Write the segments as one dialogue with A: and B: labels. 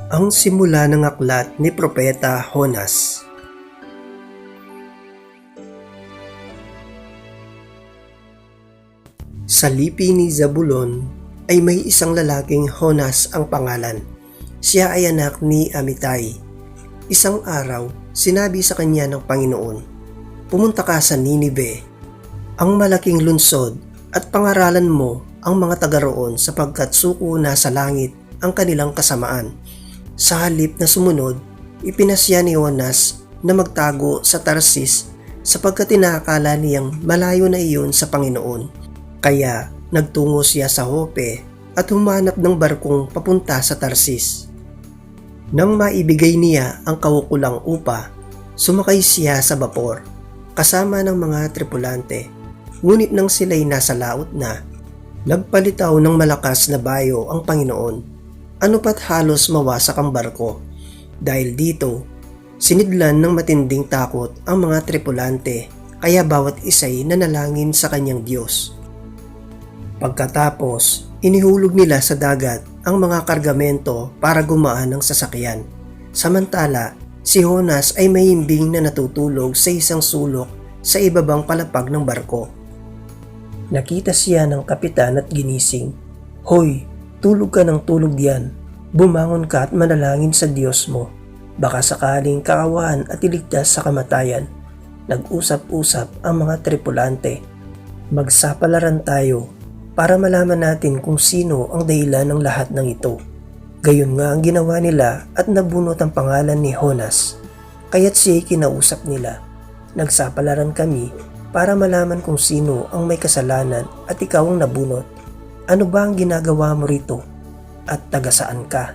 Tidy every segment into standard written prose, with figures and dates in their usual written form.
A: Ang simula ng aklat ni Propeta Jonas. Sa lipi ni Zabulon ay may isang lalaking Jonas ang pangalan. Siya ay anak ni Amittai. Isang araw, sinabi sa kanya ng Panginoon, "Pumunta ka sa Ninive, ang malaking lungsod, at pangaralan mo ang mga taga roon sapagkat suko na sa langit ang kanilang kasamaan." Sa halip na sumunod, ipinasya ni Jonas na magtago sa Tarsis sapagkat inaakala niyang malayo na iyon sa Panginoon. Kaya nagtungo siya sa Jope at humanap ng barkong papunta sa Tarsis. Nang maibigay niya ang kaukulang upa, sumakay siya sa bapor kasama ng mga tripulante. Ngunit nang sila'y nasa laot na, nagpalitaw ng malakas na bayo ang Panginoon. Ano pat halos mawasak ang barko. Dahil dito, sinidlan ng matinding takot ang mga tripulante, kaya bawat isa'y nanalangin sa kanyang Diyos. Pagkatapos, inihulog nila sa dagat ang mga kargamento para gumaan ang sasakyan. Samantala, si Jonas ay mahimbing na natutulog sa isang sulok sa ibabang palapag ng barko. Nakita siya ng kapitan at ginising. "Hoy, tulog ka ng tulog diyan. Bumangon ka at manalangin sa Diyos mo. Baka sakaling kaawaan at iligtas sa kamatayan." Nag-usap-usap ang mga tripulante. "Magsapalaran tayo para malaman natin kung sino ang dahilan ng lahat ng ito." Gayon nga ang ginawa nila at nabunot ang pangalan ni Jonas. Kaya't siya'y kinausap nila. "Nagsapalaran kami para malaman kung sino ang may kasalanan at ikaw ang nabunot. Ano ba ang ginagawa mo rito? At taga saan ka?"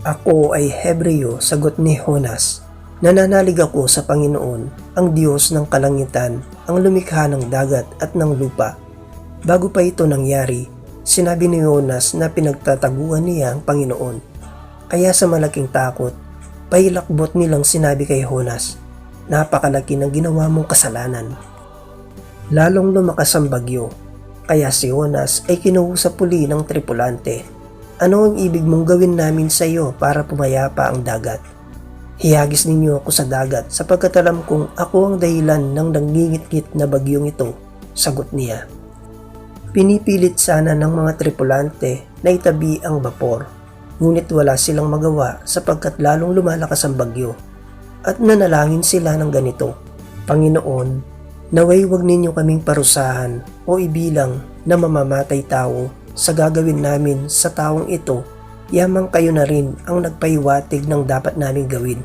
A: "Ako ay Hebreo," sagot ni Jonas. "Nananalig ako sa Panginoon, ang Diyos ng kalangitan, ang lumikha ng dagat at ng lupa." Bago pa ito nangyari, sinabi ni Jonas na pinagtataguan niya ang Panginoon. Kaya sa malaking takot, pahilakbot nilang sinabi kay Jonas, "Napakalaki ng ginawa mong kasalanan." Lalong lumakas ang bagyo. Kaya si Jonas ay kinuusap uli ng tripulante. "Ano ang ibig mong gawin namin sa iyo para pumayapa ang dagat? Hihagis ninyo ako sa dagat sapagkat alam kong ako ang dahilan ng nangingit-ngit na bagyong ito," sagot niya. Pinipilit sana ng mga tripulante na itabi ang bapor. Ngunit wala silang magawa sapagkat lalong lumalakas ang bagyo. At nanalangin sila ng ganito, "Panginoon, naway wag ninyo kaming parusahan o ibilang na mamamatay tao sa gagawin namin sa taong ito, yamang kayo na rin ang nagpahiwatig ng dapat naming gawin."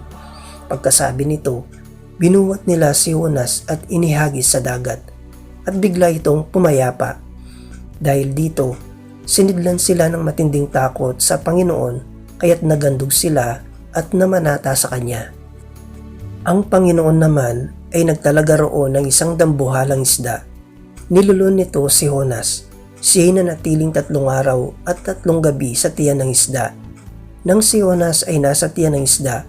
A: Pagkasabi nito, binuwat nila si Jonas at inihagis sa dagat at bigla itong pumayapa. Dahil dito, sinidlan sila ng matinding takot sa Panginoon kaya't nagandog sila at namanata sa Kanya. Ang Panginoon naman ay nagtalaga roon ng isang dambuhalang isda. Nilulun nito si Jonas. Siya'y nanatiling 3 araw at 3 gabi sa tiyan ng isda. Nang si Jonas ay nasa tiyan ng isda,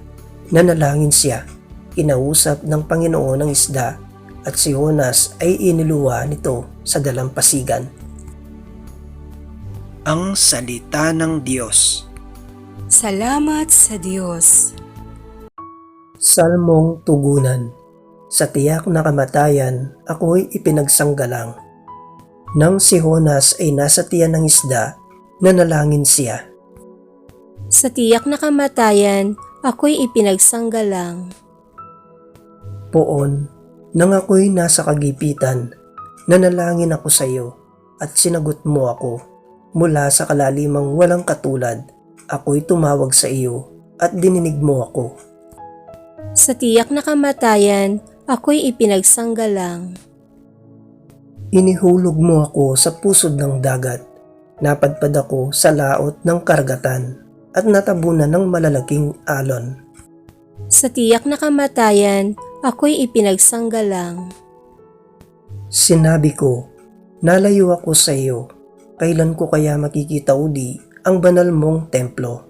A: nanalangin siya. Kinausap ng Panginoon ang isda at si Jonas ay iniluwa nito sa dalampasigan. Ang salita ng Diyos.
B: Salamat sa Diyos.
A: Salmong tugunan. Sa tiyak na kamatayan, ako'y ipinagsanggalang. Nang si Jonas ay nasa tiyan ng isda, nanalangin siya.
B: Sa tiyak na kamatayan, ako'y ipinagsanggalang.
A: Poon, nang ako'y nasa kagipitan, nanalangin ako sa iyo at sinagot mo ako. Mula sa kalalimang walang katulad, ako'y tumawag sa iyo at dininig mo ako.
B: Sa tiyak na kamatayan, ako'y ipinagsanggalang.
A: Inihulog mo ako sa pusod ng dagat. Napadpad ako sa laot ng karagatan at natabunan ng malalaking alon.
B: Sa tiyak na kamatayan, ako'y ipinagsanggalang.
A: Sinabi ko, "Nalayo ako sa iyo. Kailan ko kaya makikita uli ang banal mong templo?"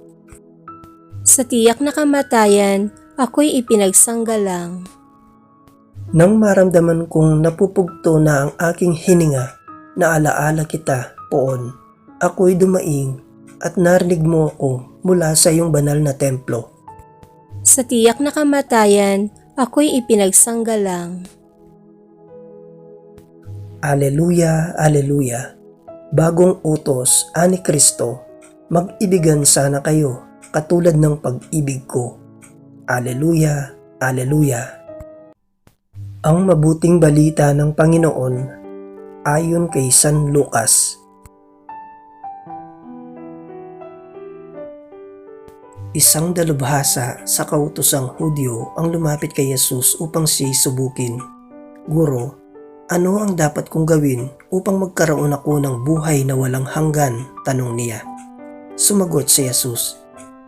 B: Sa tiyak na kamatayan, ako'y ipinagsanggalang.
A: Nang maramdaman kong napupugto na ang aking hininga, naalaala kita, Poon. Ako'y dumaing at narinig mo ako mula sa iyong banal na templo.
B: Sa tiyak na kamatayan, ako'y ipinagsanggalang.
A: Aleluya, aleluya. Bagong utos, ani Kristo, mag-ibigan sana kayo katulad ng pag-ibig ko. Aleluya, aleluya. Ang mabuting balita ng Panginoon ayon kay San Lucas. Isang dalubhasa sa kautosang Hudyo ang lumapit kay Jesus upang siya'y subukin. Guro, ano ang dapat kong gawin upang magkaroon ako ng buhay na walang hanggan? Tanong niya. Sumagot si Jesus,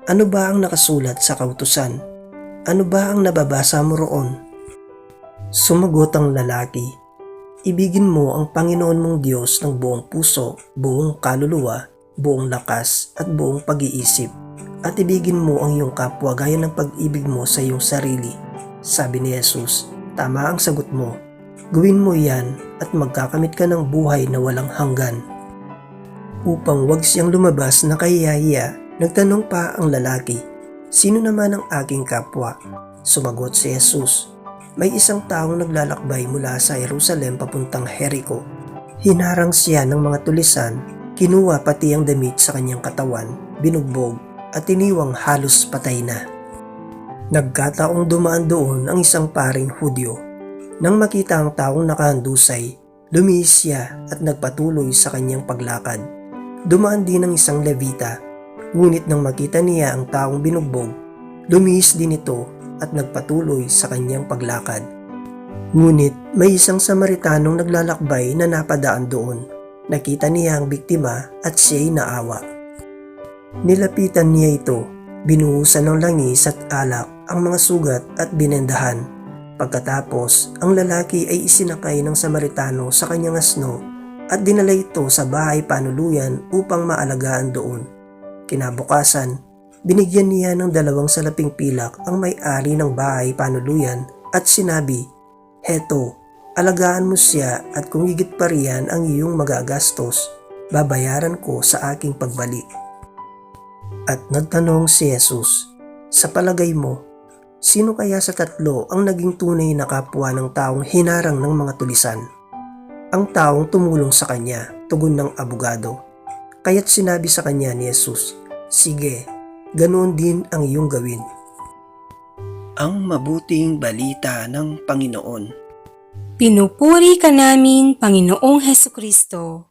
A: ano ba ang nakasulat sa kautusan? Ano ba ang nababasa mo roon? Sumagot ang lalaki, ibigin mo ang Panginoon mong Diyos ng buong puso, buong kaluluwa, buong lakas at buong pag-iisip. At ibigin mo ang iyong kapwa gaya ng pag-ibig mo sa iyong sarili. Sabi ni Jesus, tama ang sagot mo. Gawin mo yan at magkakamit ka ng buhay na walang hanggan. Upang wag siyang lumabas na kahiyahiya, nagtanong pa ang lalaki, sino naman ang aking kapwa? Sumagot si Jesus, may isang taong naglalakbay mula sa Jerusalem papuntang Jericho. Hinarang siya ng mga tulisan, kinuha pati ang damit sa kanyang katawan, binugbog at iniwang halos patay na. Nagkataong dumaan doon ang isang paring Hudyo. Nang makita ang taong nakahandusay, lumihis siya at nagpatuloy sa kanyang paglakad. Dumaan din ang isang Levita, ngunit nang makita niya ang taong binugbog, lumihis din ito at nagpatuloy sa kanyang paglakad. Ngunit may isang Samaritanong naglalakbay na napadaan doon. Nakita niya ang biktima at siya'y naawa. Nilapitan niya ito, binuhusan ng langis at alak ang mga sugat at binendahan. Pagkatapos, ang lalaki ay isinakay ng Samaritano sa kanyang asno at dinala ito sa bahay panuluyan upang maalagaan doon. Kinabukasan, binigyan niya ng 2 salaping pilak ang may-ari ng bahay panuluyan at sinabi, heto, alagaan mo siya at kung higit pa riyan ang iyong magagastos, babayaran ko sa aking pagbalik. At nagtanong si Jesus, sa palagay mo, sino kaya sa 3 ang naging tunay na kapwa ng taong hinarang ng mga tulisan? Ang taong tumulong sa kanya, tugon ng abogado. Kaya't sinabi sa kanya ni Jesus, sige, ganoon din ang iyong gawin. Ang mabuting balita ng Panginoon.
B: Pinupuri ka namin, Panginoong Hesukristo.